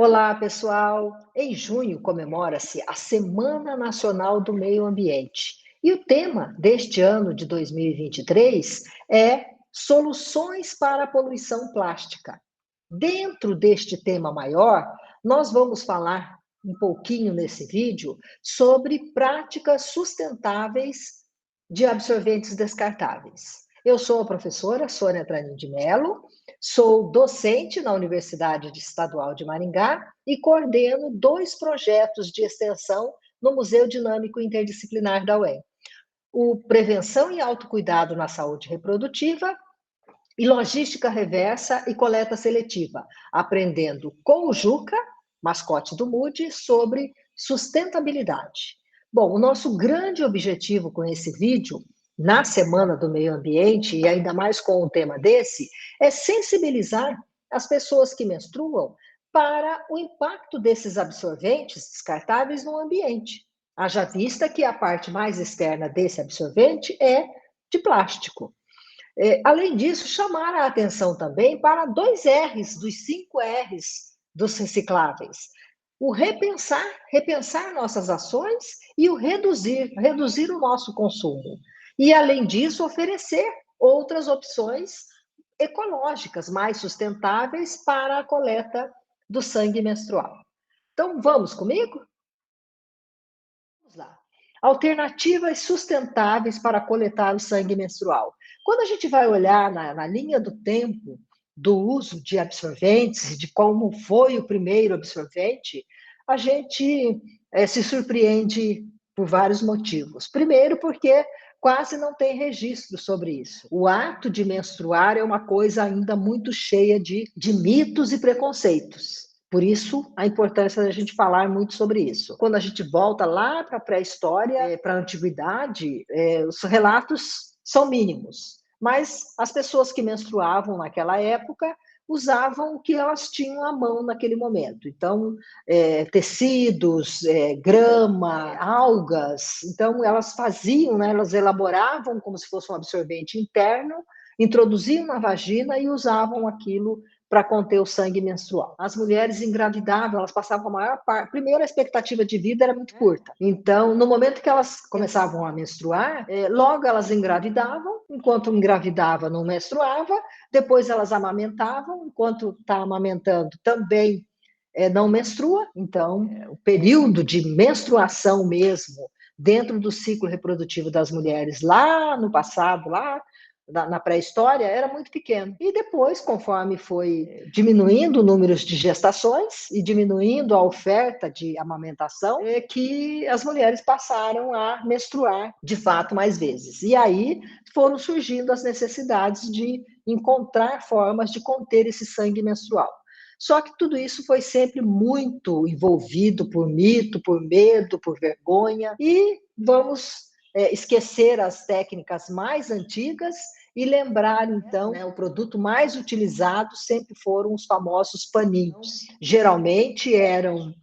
Olá, pessoal! Em junho comemora-se a Semana Nacional do Meio Ambiente. E o tema deste ano de 2023 é Soluções para a Poluição Plástica. Dentro deste tema maior, nós vamos falar um pouquinho nesse vídeo sobre práticas sustentáveis de absorventes descartáveis. Eu sou a professora Sônia Tranim de Mello, sou docente na Universidade Estadual de Maringá e coordeno 2 projetos de extensão no Museu Dinâmico Interdisciplinar da UEM. O Prevenção e Autocuidado na Saúde Reprodutiva e Logística Reversa e Coleta Seletiva, aprendendo com o Juca, mascote do MUD, sobre sustentabilidade. Bom, o nosso grande objetivo com esse vídeo, na Semana do Meio Ambiente, e ainda mais com um tema desse, é sensibilizar as pessoas que menstruam para o impacto desses absorventes descartáveis no ambiente. Haja vista que a parte mais externa desse absorvente é de plástico. Além disso, chamar a atenção também para 2 R's dos 5 R's dos recicláveis. O repensar nossas ações e o reduzir o nosso consumo. E, além disso, oferecer outras opções ecológicas, mais sustentáveis para a coleta do sangue menstrual. Então, vamos comigo? Vamos lá. Alternativas sustentáveis para coletar o sangue menstrual. Quando a gente vai olhar na linha do tempo do uso de absorventes, de como foi o primeiro absorvente, a gente se surpreende por vários motivos. Primeiro, porque quase não tem registro sobre isso. O ato de menstruar é uma coisa ainda muito cheia de mitos e preconceitos. Por isso, a importância da gente falar muito sobre isso. Quando a gente volta lá para a pré-história, para a antiguidade, os relatos são mínimos. Mas as pessoas que menstruavam naquela época usavam o que elas tinham à mão naquele momento. Então, tecidos, grama, algas. Então, elas faziam, né, elas elaboravam como se fosse um absorvente interno, introduziam na vagina e usavam aquilo para conter o sangue menstrual. As mulheres engravidavam, elas passavam a maior parte. Primeiro, a expectativa de vida era muito curta. Então, no momento que elas começavam a menstruar, logo elas engravidavam, enquanto engravidava, não menstruava, depois elas amamentavam, enquanto está amamentando também não menstrua. Então, o período de menstruação mesmo, dentro do ciclo reprodutivo das mulheres lá no passado, lá na pré-história, era muito pequeno. E depois, conforme foi diminuindo o número de gestações e diminuindo a oferta de amamentação, é que as mulheres passaram a menstruar, de fato, mais vezes. E aí foram surgindo as necessidades de encontrar formas de conter esse sangue menstrual. Só que tudo isso foi sempre muito envolvido por mito, por medo, por vergonha, e vamos esquecer as técnicas mais antigas e lembrar, então, o produto mais utilizado sempre foram os famosos paninhos. Geralmente eram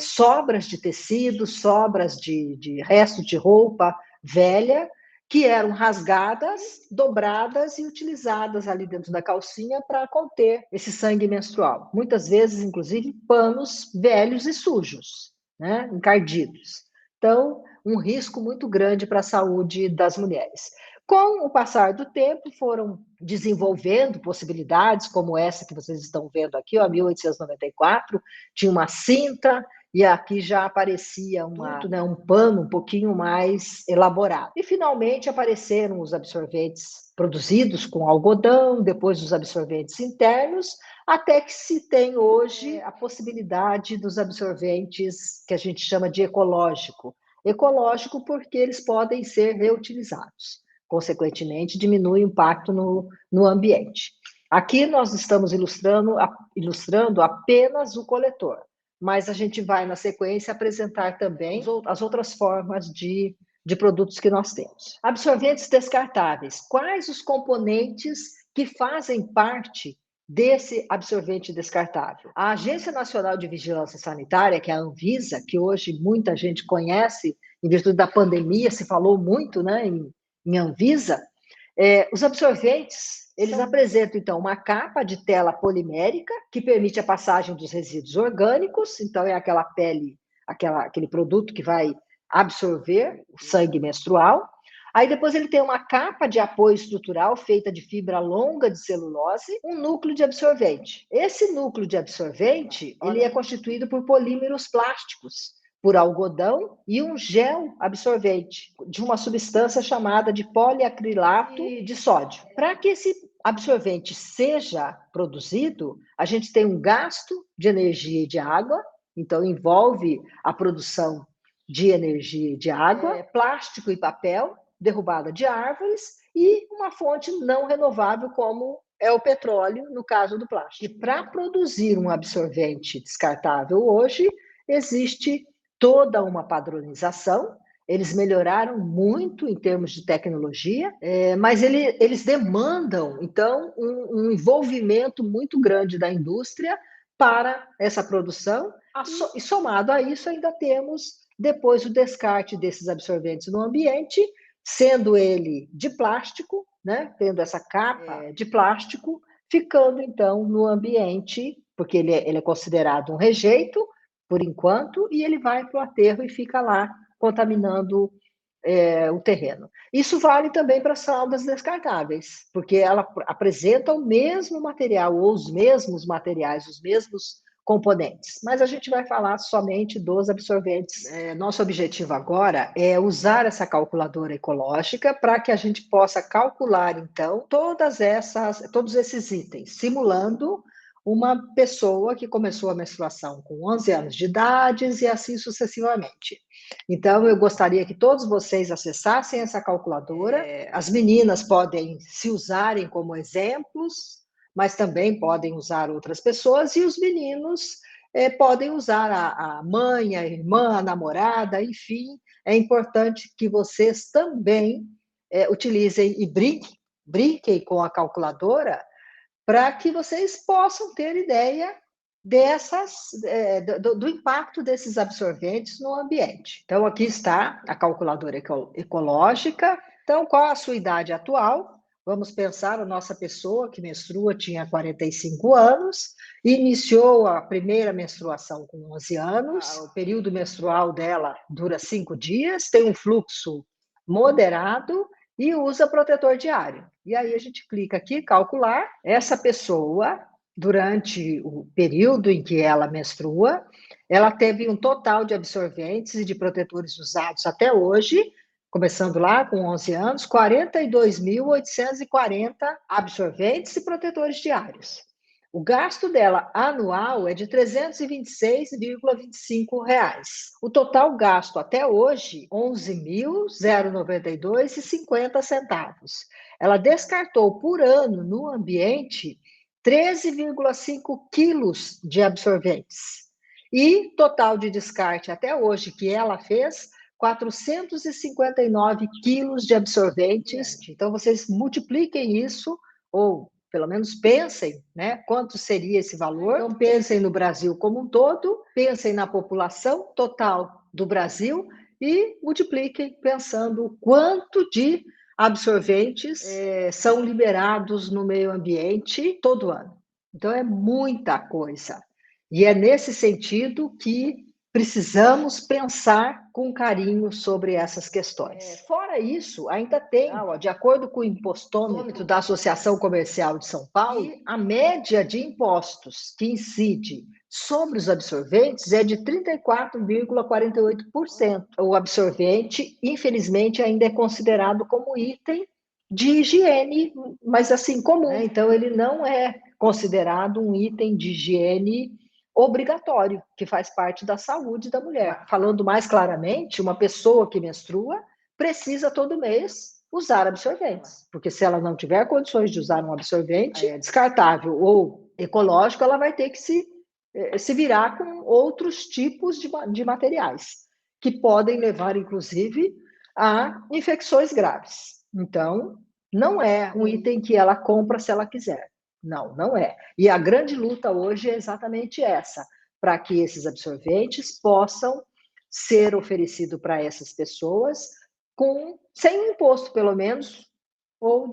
sobras de tecido, sobras de resto de roupa velha, que eram rasgadas, dobradas e utilizadas ali dentro da calcinha para conter esse sangue menstrual. Muitas vezes, inclusive, panos velhos e sujos, né, encardidos. Então, um risco muito grande para a saúde das mulheres. Com o passar do tempo, foram desenvolvendo possibilidades, como essa que vocês estão vendo aqui, ó, 1894, tinha uma cinta, e aqui já aparecia um pano um pouquinho mais elaborado. E, finalmente, apareceram os absorventes produzidos com algodão, depois os absorventes internos, até que se tem hoje a possibilidade dos absorventes que a gente chama de ecológico. Ecológico porque eles podem ser reutilizados. Consequentemente, diminui o impacto no ambiente. Aqui nós estamos ilustrando apenas o coletor, mas a gente vai, na sequência, apresentar também as outras formas de produtos que nós temos. Absorventes descartáveis. Quais os componentes que fazem parte desse absorvente descartável? A Agência Nacional de Vigilância Sanitária, que é a Anvisa, que hoje muita gente conhece, em virtude da pandemia, se falou muito, né, em Anvisa, os absorventes, Eles apresentam, então, uma capa de tela polimérica que permite a passagem dos resíduos orgânicos, então é aquela pele, aquele produto que vai absorver o sangue menstrual. Aí depois ele tem uma capa de apoio estrutural feita de fibra longa de celulose, um núcleo de absorvente. Esse núcleo de absorvente, ele é constituído por polímeros plásticos, por algodão e um gel absorvente de uma substância chamada de poliacrilato de sódio. Para que esse absorvente seja produzido, a gente tem um gasto de energia e de água, então envolve a produção de energia e de água, plástico e papel, derrubada de árvores e uma fonte não renovável como é o petróleo, no caso do plástico. E para produzir um absorvente descartável hoje, existe toda uma padronização. Eles melhoraram muito em termos de tecnologia, mas eles demandam, então, um envolvimento muito grande da indústria para essa produção. E somado a isso, ainda temos depois o descarte desses absorventes no ambiente, sendo ele de plástico, né, tendo essa capa de plástico, ficando então no ambiente, porque ele é considerado um rejeito, por enquanto, e ele vai para o aterro e fica lá contaminando o terreno. Isso vale também para as fraldas descartáveis, porque ela apresenta o mesmo material, ou os mesmos materiais, os mesmos componentes, mas a gente vai falar somente dos absorventes. Nosso objetivo agora é usar essa calculadora ecológica para que a gente possa calcular, então, todos esses itens, simulando uma pessoa que começou a menstruação com 11 anos de idade e assim sucessivamente. Então, eu gostaria que todos vocês acessassem essa calculadora. As meninas podem se usarem como exemplos, mas também podem usar outras pessoas, e os meninos podem usar a mãe, a irmã, a namorada, enfim. É importante que vocês também utilizem e brinquem com a calculadora para que vocês possam ter ideia do impacto desses absorventes no ambiente. Então, aqui está a calculadora ecológica. Então, qual a sua idade atual? Vamos pensar, a nossa pessoa que menstrua tinha 45 anos, iniciou a primeira menstruação com 11 anos, o período menstrual dela dura 5 dias, tem um fluxo moderado e usa protetor diário. E aí a gente clica aqui, calcular, essa pessoa, durante o período em que ela menstrua, ela teve um total de absorventes e de protetores usados até hoje, começando lá com 11 anos, 42.840 absorventes e protetores diários. O gasto dela anual é de R$ 326,25. O total gasto até hoje, R$ 11.092,50. Ela descartou por ano no ambiente 13,5 quilos de absorventes. E total de descarte até hoje que ela fez, 459 quilos de absorventes. Então, vocês multipliquem isso, ou pelo menos pensem, né, quanto seria esse valor. Então, pensem no Brasil como um todo, pensem na população total do Brasil e multipliquem pensando quanto de absorventes são liberados no meio ambiente todo ano. Então, é muita coisa. E é nesse sentido que precisamos pensar com carinho sobre essas questões. Fora isso, ainda tem, de acordo com o impostômetro da Associação Comercial de São Paulo, a média de impostos que incide sobre os absorventes é de 34,48%. O absorvente, infelizmente, ainda é considerado como item de higiene, mas assim, comum. Então, ele não é considerado um item de higiene obrigatório, que faz parte da saúde da mulher. Falando mais claramente, uma pessoa que menstrua precisa todo mês usar absorventes, porque se ela não tiver condições de usar um absorvente descartável ou ecológico, ela vai ter que se virar com outros tipos de materiais, que podem levar, inclusive, a infecções graves. Então, não é um item que ela compra se ela quiser. Não, não é. E a grande luta hoje é exatamente essa, para que esses absorventes possam ser oferecidos para essas pessoas sem imposto, pelo menos, ou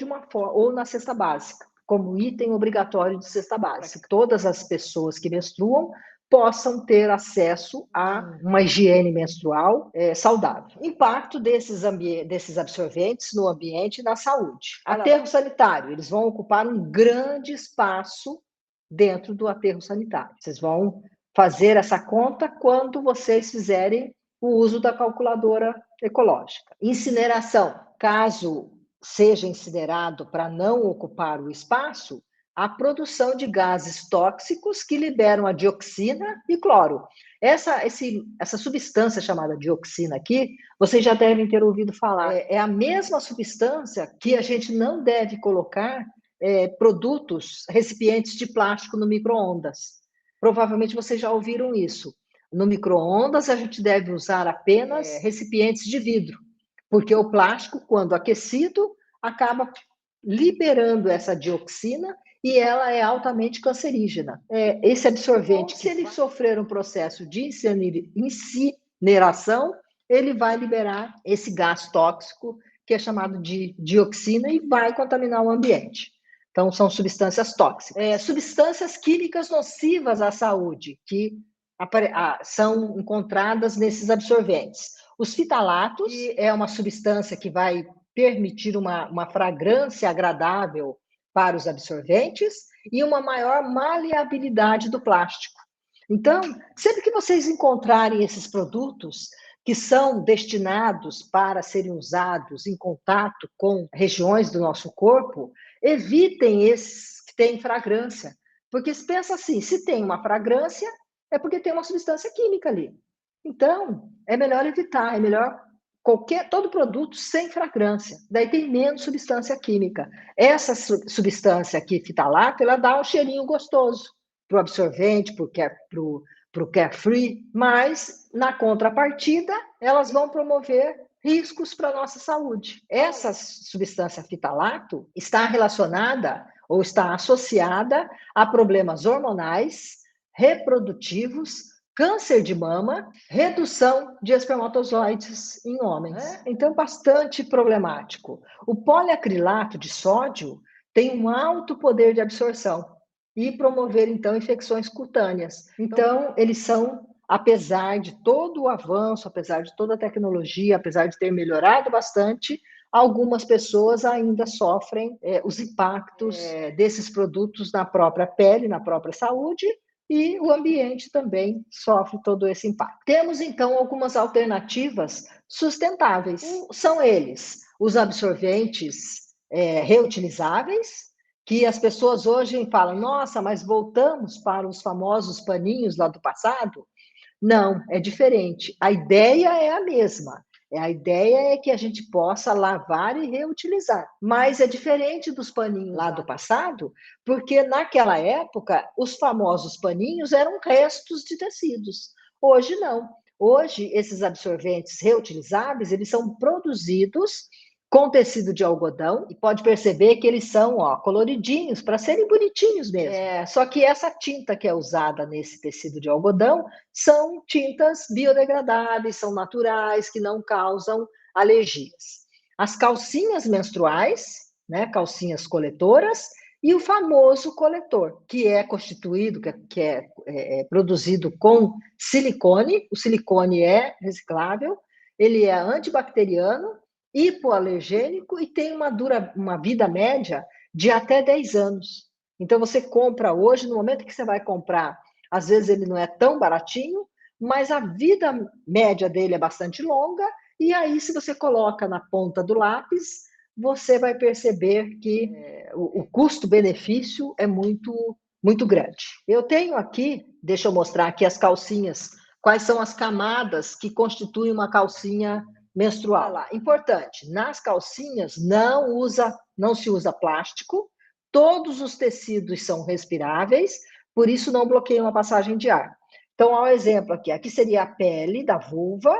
na cesta básica. como item obrigatório de cesta básica. Que todas as pessoas que menstruam possam ter acesso a uma higiene menstrual saudável. Impacto desses absorventes no ambiente e na saúde. Aterro sanitário, eles vão ocupar um grande espaço dentro do aterro sanitário. Vocês vão fazer essa conta quando vocês fizerem o uso da calculadora ecológica. Incineração, caso seja incinerado para não ocupar o espaço, a produção de gases tóxicos que liberam a dioxina e cloro. Essa substância chamada dioxina aqui, vocês já devem ter ouvido falar. É a mesma substância que a gente não deve colocar produtos, recipientes de plástico no micro-ondas. Provavelmente vocês já ouviram isso. No micro-ondas, a gente deve usar apenas recipientes de vidro, porque o plástico, quando aquecido, acaba liberando essa dioxina e ela é altamente cancerígena. Esse absorvente, se ele sofrer um processo de incineração, ele vai liberar esse gás tóxico, que é chamado de dioxina, e vai contaminar o ambiente. Então, são substâncias tóxicas. Substâncias químicas nocivas à saúde, que são encontradas nesses absorventes. Os fitalatos, que é uma substância que vai permitir uma fragrância agradável para os absorventes e uma maior maleabilidade do plástico. Então, sempre que vocês encontrarem esses produtos que são destinados para serem usados em contato com regiões do nosso corpo, evitem esses que têm fragrância. Porque se pensa assim, se tem uma fragrância, é porque tem uma substância química ali. Então, é melhor evitar, é melhor todo produto sem fragrância. Daí tem menos substância química. Essa substância aqui, fitalato, ela dá um cheirinho gostoso para o absorvente, para o carefree, mas, na contrapartida, elas vão promover riscos para a nossa saúde. Essa substância fitalato está relacionada ou está associada a problemas hormonais, reprodutivos, câncer de mama, redução de espermatozoides em homens. Então, bastante problemático. O poliacrilato de sódio tem um alto poder de absorção e promover, então, infecções cutâneas. Então, eles são, apesar de todo o avanço, apesar de toda a tecnologia, apesar de ter melhorado bastante, algumas pessoas ainda sofrem os impactos desses produtos na própria pele, na própria saúde, e o ambiente também sofre todo esse impacto. Temos, então, algumas alternativas sustentáveis. São eles os absorventes reutilizáveis, que as pessoas hoje falam, nossa, mas voltamos para os famosos paninhos lá do passado? Não, é diferente. A ideia é a mesma. A ideia é que a gente possa lavar e reutilizar. Mas é diferente dos paninhos lá do passado, porque naquela época os famosos paninhos eram restos de tecidos. Hoje não. Hoje esses absorventes reutilizáveis, eles são produzidos com tecido de algodão, e pode perceber que eles são coloridinhos, para serem bonitinhos mesmo. Só que essa tinta que é usada nesse tecido de algodão são tintas biodegradáveis, são naturais, que não causam alergias. As calcinhas menstruais, né, calcinhas coletoras, e o famoso coletor, que é constituído, que é produzido com silicone. O silicone é reciclável, ele é antibacteriano, hipoalergênico e tem uma vida média de até 10 anos. Então, você compra hoje, no momento que você vai comprar, às vezes ele não é tão baratinho, mas a vida média dele é bastante longa, e aí, se você coloca na ponta do lápis, você vai perceber que o custo-benefício é muito, muito grande. Eu tenho aqui, deixa eu mostrar aqui as calcinhas, quais são as camadas que constituem uma calcinha menstrual. Lá. Importante, nas calcinhas não se usa plástico, todos os tecidos são respiráveis, por isso não bloqueiam a passagem de ar. Então, olha o exemplo aqui seria a pele da vulva,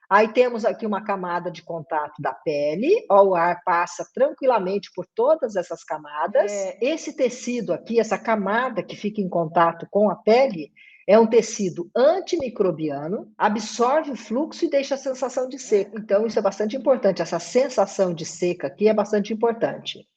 aí temos aqui uma camada de contato da pele, o ar passa tranquilamente por todas essas camadas. Esse tecido aqui, essa camada que fica em contato com a pele, é um tecido antimicrobiano, absorve o fluxo e deixa a sensação de seca. Então, isso é bastante importante. Essa sensação de seca aqui é bastante importante.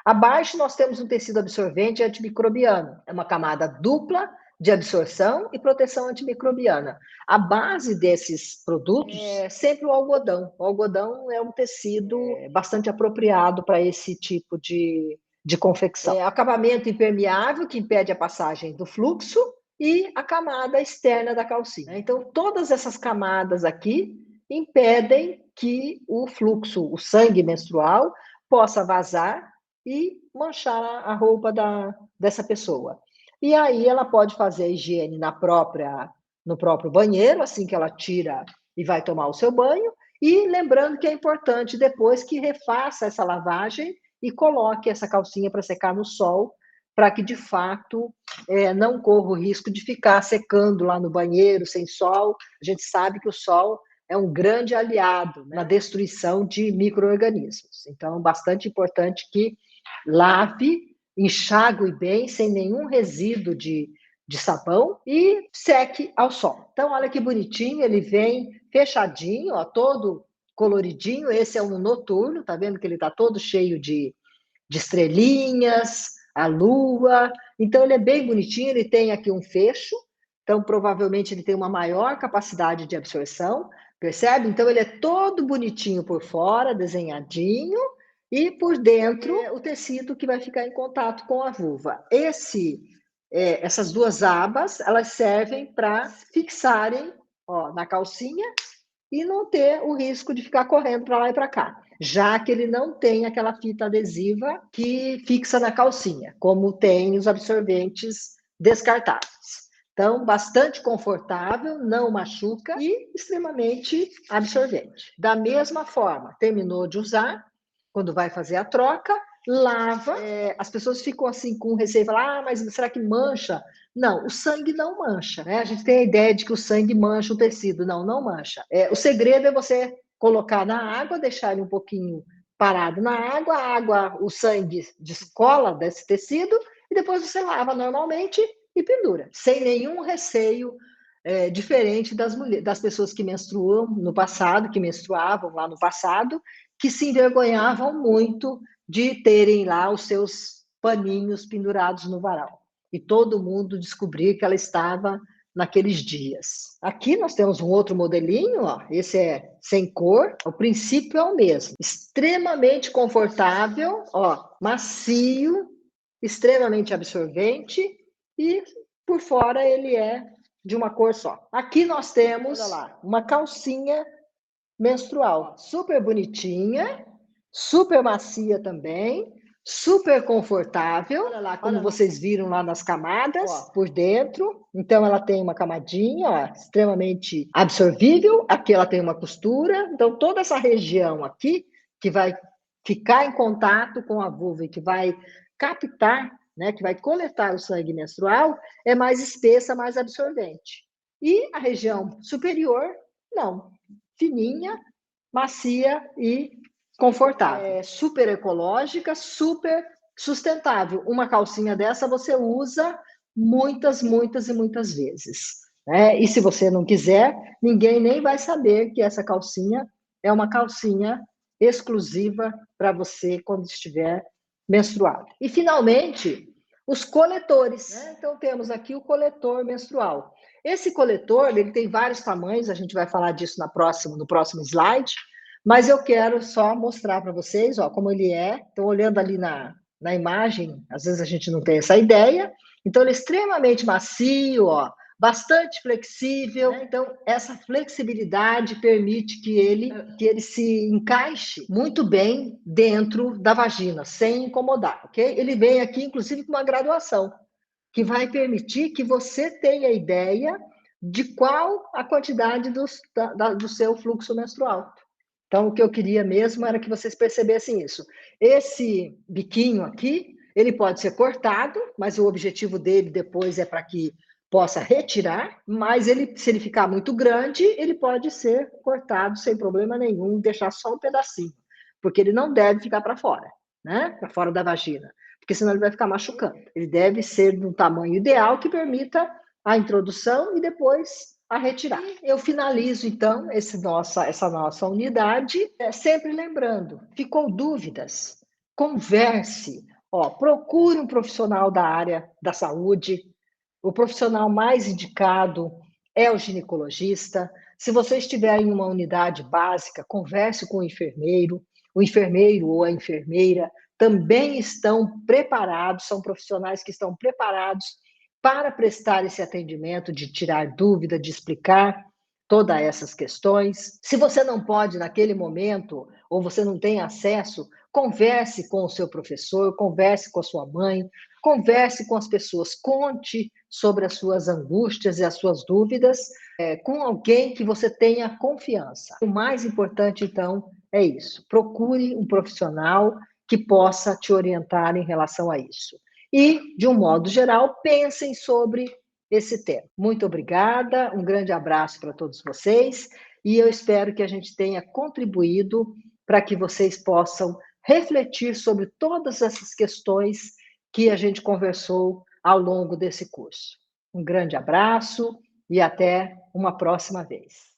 Abaixo nós temos um tecido absorvente antimicrobiano. É uma camada dupla de absorção e proteção antimicrobiana. A base desses produtos é sempre o algodão. O algodão é um tecido bastante apropriado para esse tipo de confecção. Acabamento impermeável, que impede a passagem do fluxo, e a camada externa da calcinha. Então, todas essas camadas aqui impedem que o fluxo, o sangue menstrual, possa vazar e manchar a roupa dessa pessoa. E aí ela pode fazer a higiene no próprio banheiro, assim que ela tira e vai tomar o seu banho, e lembrando que é importante depois que refaça essa lavagem e coloque essa calcinha para secar no sol, para que de fato não corra o risco de ficar secando lá no banheiro sem sol. A gente sabe que o sol é um grande aliado, né, na destruição de micro-organismos. Então, é bastante importante que lave, enxague bem, sem nenhum resíduo de sabão e seque ao sol. Então, olha que bonitinho, ele vem fechadinho, ó, todo coloridinho. Esse é um noturno, tá vendo que ele tá todo cheio de estrelinhas, a lua. Então, ele é bem bonitinho, ele tem aqui um fecho, então provavelmente ele tem uma maior capacidade de absorção, percebe? Então, ele é todo bonitinho por fora, desenhadinho, e por dentro o tecido que vai ficar em contato com a vulva. Essas duas abas, elas servem para fixarem, ó, na calcinha e não ter o risco de ficar correndo para lá e para cá, já que ele não tem aquela fita adesiva que fixa na calcinha, como tem os absorventes descartáveis. Então, bastante confortável, não machuca e extremamente absorvente. Da mesma forma, terminou de usar, quando vai fazer a troca, lava. As pessoas ficam assim com receio, falam, mas será que mancha? Não, o sangue não mancha, né? A gente tem a ideia de que o sangue mancha o tecido. Não, não mancha. O segredo é você colocar na água, deixar ele um pouquinho parado na água, o sangue descola desse tecido e depois você lava normalmente e pendura, sem nenhum receio, diferente das pessoas que menstruam no passado, que menstruavam lá no passado, que se envergonhavam muito de terem lá os seus paninhos pendurados no varal. E todo mundo descobrir que ela estava naqueles dias. Aqui nós temos um outro modelinho, ó. Esse é sem cor, o princípio é o mesmo. Extremamente confortável, ó, macio, extremamente absorvente e por fora ele é de uma cor só. Aqui nós temos, olha lá, uma calcinha menstrual, super bonitinha, super macia também, super confortável. Olha lá, como vocês viram lá nas camadas, ó, por dentro. Então, ela tem uma camadinha, ó, extremamente absorvível. Aqui ela tem uma costura. Então, toda essa região aqui, que vai ficar em contato com a vulva e que vai captar, né, que vai coletar o sangue menstrual, é mais espessa, mais absorvente. E a região superior, não, fininha, macia e confortável. É super ecológica, super sustentável. Uma calcinha dessa você usa muitas, muitas e muitas vezes, né? E se você não quiser, ninguém nem vai saber que essa calcinha é uma calcinha exclusiva para você quando estiver menstruado. E, finalmente, os coletores, né? Então, temos aqui o coletor menstrual. Esse coletor, ele tem vários tamanhos, a gente vai falar disso no próximo slide, mas eu quero só mostrar para vocês, ó, como ele é. Então, olhando ali na imagem, às vezes a gente não tem essa ideia. Então, ele é extremamente macio, ó, bastante flexível. Então, essa flexibilidade permite que ele se encaixe muito bem dentro da vagina, sem incomodar, ok? Ele vem aqui, inclusive, com uma graduação, que vai permitir que você tenha ideia de qual a quantidade do seu fluxo menstrual. Então, o que eu queria mesmo era que vocês percebessem isso. Esse biquinho aqui, ele pode ser cortado, mas o objetivo dele depois é para que possa retirar, mas se ele ficar muito grande, ele pode ser cortado sem problema nenhum, deixar só um pedacinho, porque ele não deve ficar para fora, né? Para fora da vagina, porque senão ele vai ficar machucando. Ele deve ser de um tamanho ideal que permita a introdução e depois a retirar. Eu finalizo, então, essa nossa unidade, sempre lembrando, ficou dúvidas? Converse, Ó, procure um profissional da área da saúde. O profissional mais indicado é o ginecologista. Se você estiver em uma unidade básica, converse com o enfermeiro ou a enfermeira também estão preparados, são profissionais que estão preparados para prestar esse atendimento, de tirar dúvida, de explicar todas essas questões. Se você não pode naquele momento, ou você não tem acesso, converse com o seu professor, converse com a sua mãe, converse com as pessoas, conte sobre as suas angústias e as suas dúvidas, com alguém que você tenha confiança. O mais importante, então, é isso. Procure um profissional que possa te orientar em relação a isso. E, de um modo geral, pensem sobre esse tema. Muito obrigada, um grande abraço para todos vocês e eu espero que a gente tenha contribuído para que vocês possam refletir sobre todas essas questões que a gente conversou ao longo desse curso. Um grande abraço e até uma próxima vez.